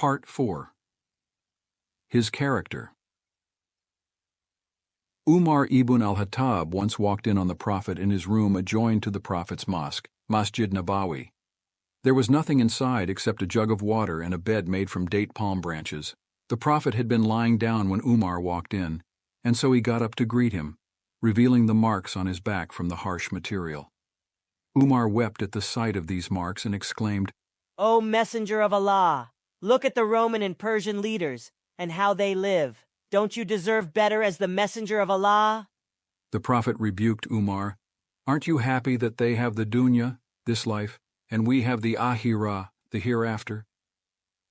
Part 4. His Character. Umar ibn al-Khattab once walked in on the Prophet in his room adjoined to the Prophet's mosque, Masjid Nabawi. There was nothing inside except a jug of water and a bed made from date palm branches. The Prophet had been lying down when Umar walked in, and so he got up to greet him, revealing the marks on his back from the harsh material. Umar wept at the sight of these marks and exclaimed, "O Messenger of Allah, look at the Roman and Persian leaders, and how they live. Don't you deserve better as the Messenger of Allah?" The Prophet rebuked Umar, "Aren't you happy that they have the dunya, this life, and we have the ahirah, the hereafter?"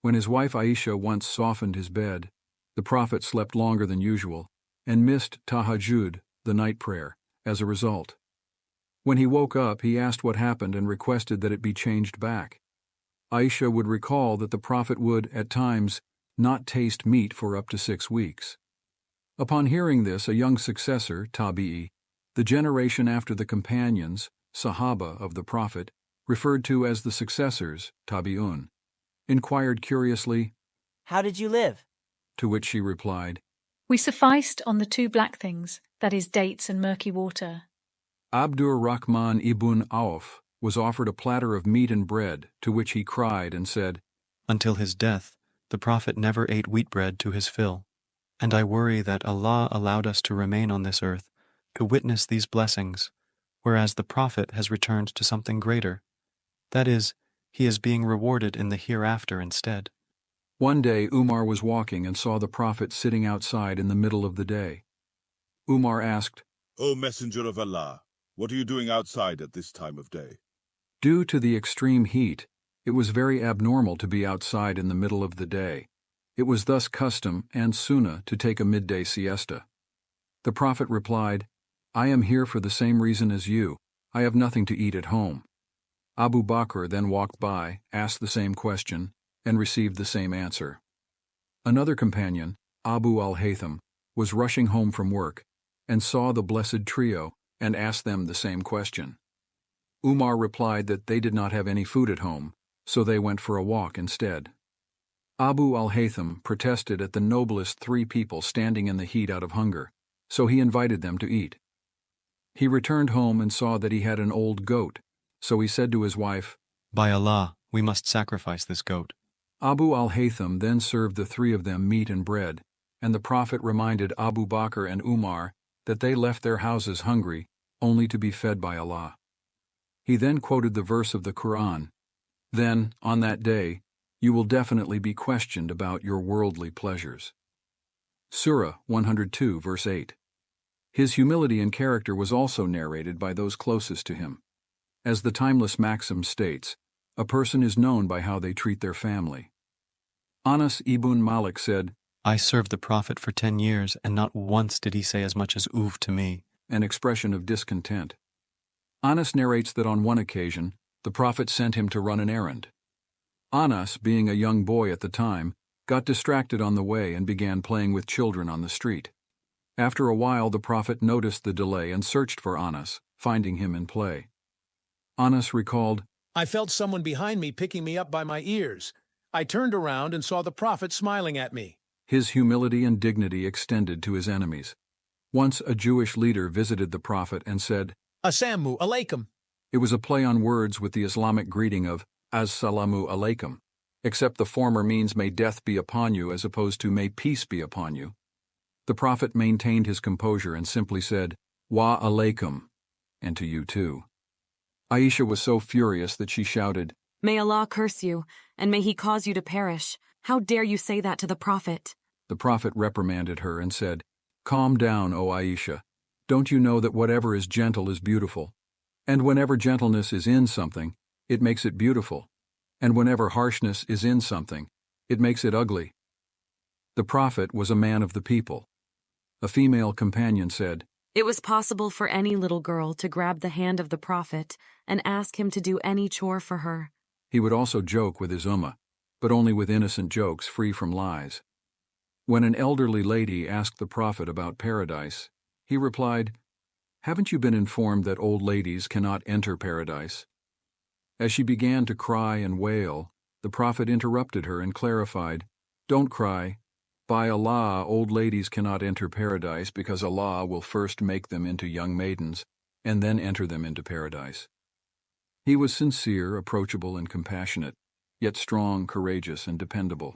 When his wife Aisha once softened his bed, the Prophet slept longer than usual, and missed tahajjud, the night prayer, as a result. When he woke up, he asked what happened and requested that it be changed back. Aisha would recall that the Prophet would, at times, not taste meat for up to 6 weeks. Upon hearing this, a young successor, Tabi'i, the generation after the companions, Sahaba of the Prophet, referred to as the successors, Tabi'un, inquired curiously, "How did you live?" To which she replied, "We sufficed on the 2 black things, that is dates and murky water." Abdur Rahman ibn Auf was offered a platter of meat and bread, to which he cried and said, "Until his death, the Prophet never ate wheat bread to his fill, and I worry that Allah allowed us to remain on this earth to witness these blessings, whereas the Prophet has returned to something greater. That is, he is being rewarded in the hereafter instead." One day Umar was walking and saw the Prophet sitting outside in the middle of the day. Umar asked, "O Messenger of Allah, what are you doing outside at this time of day?" Due to the extreme heat, it was very abnormal to be outside in the middle of the day. It was thus custom and sunnah to take a midday siesta. The Prophet replied, "I am here for the same reason as you. I have nothing to eat at home." Abu Bakr then walked by, asked the same question, and received the same answer. Another companion, Abu al-Haytham, was rushing home from work, and saw the blessed trio, and asked them the same question. Umar replied that they did not have any food at home, so they went for a walk instead. Abu al-Haytham protested at the noblest 3 people standing in the heat out of hunger, so he invited them to eat. He returned home and saw that he had an old goat, so he said to his wife, "By Allah, we must sacrifice this goat." Abu al-Haytham then served the 3 of them meat and bread, and the Prophet reminded Abu Bakr and Umar that they left their houses hungry, only to be fed by Allah. He then quoted the verse of the Quran, "Then, on that day, you will definitely be questioned about your worldly pleasures." Seerah 102 verse 8. His humility and character was also narrated by those closest to him. As the timeless maxim states, a person is known by how they treat their family. Anas ibn Malik said, "I served the Prophet for 10 years, and not once did he say as much as oof to me," an expression of discontent. Anas narrates that on one occasion, the Prophet sent him to run an errand. Anas, being a young boy at the time, got distracted on the way and began playing with children on the street. After a while, the Prophet noticed the delay and searched for Anas, finding him in play. Anas recalled, "I felt someone behind me picking me up by my ears. I turned around and saw the Prophet smiling at me." His humility and dignity extended to his enemies. Once a Jewish leader visited the Prophet and said, "Assalamu alaikum." It was a play on words with the Islamic greeting of As-salamu alaikum, except the former means may death be upon you as opposed to may peace be upon you. The Prophet maintained his composure and simply said, "Wa alaikum," and to you too. Aisha was so furious that she shouted, "May Allah curse you, and may He cause you to perish. How dare you say that to the Prophet?" The Prophet reprimanded her and said, "Calm down, O Aisha. Don't you know that whatever is gentle is beautiful? And whenever gentleness is in something, it makes it beautiful. And whenever harshness is in something, it makes it ugly." The Prophet was a man of the people. A female companion said, It was possible for any little girl to grab the hand of the Prophet and ask him to do any chore for her. He would also joke with his ummah, but only with innocent jokes free from lies. When an elderly lady asked the Prophet about paradise, he replied, "Haven't you been informed that old ladies cannot enter paradise?" As she began to cry and wail, The Prophet interrupted her and clarified, "Don't cry. By Allah, old ladies cannot enter paradise because Allah will first make them into young maidens and then enter them into paradise." He was sincere, approachable, and compassionate, yet strong, courageous, and dependable.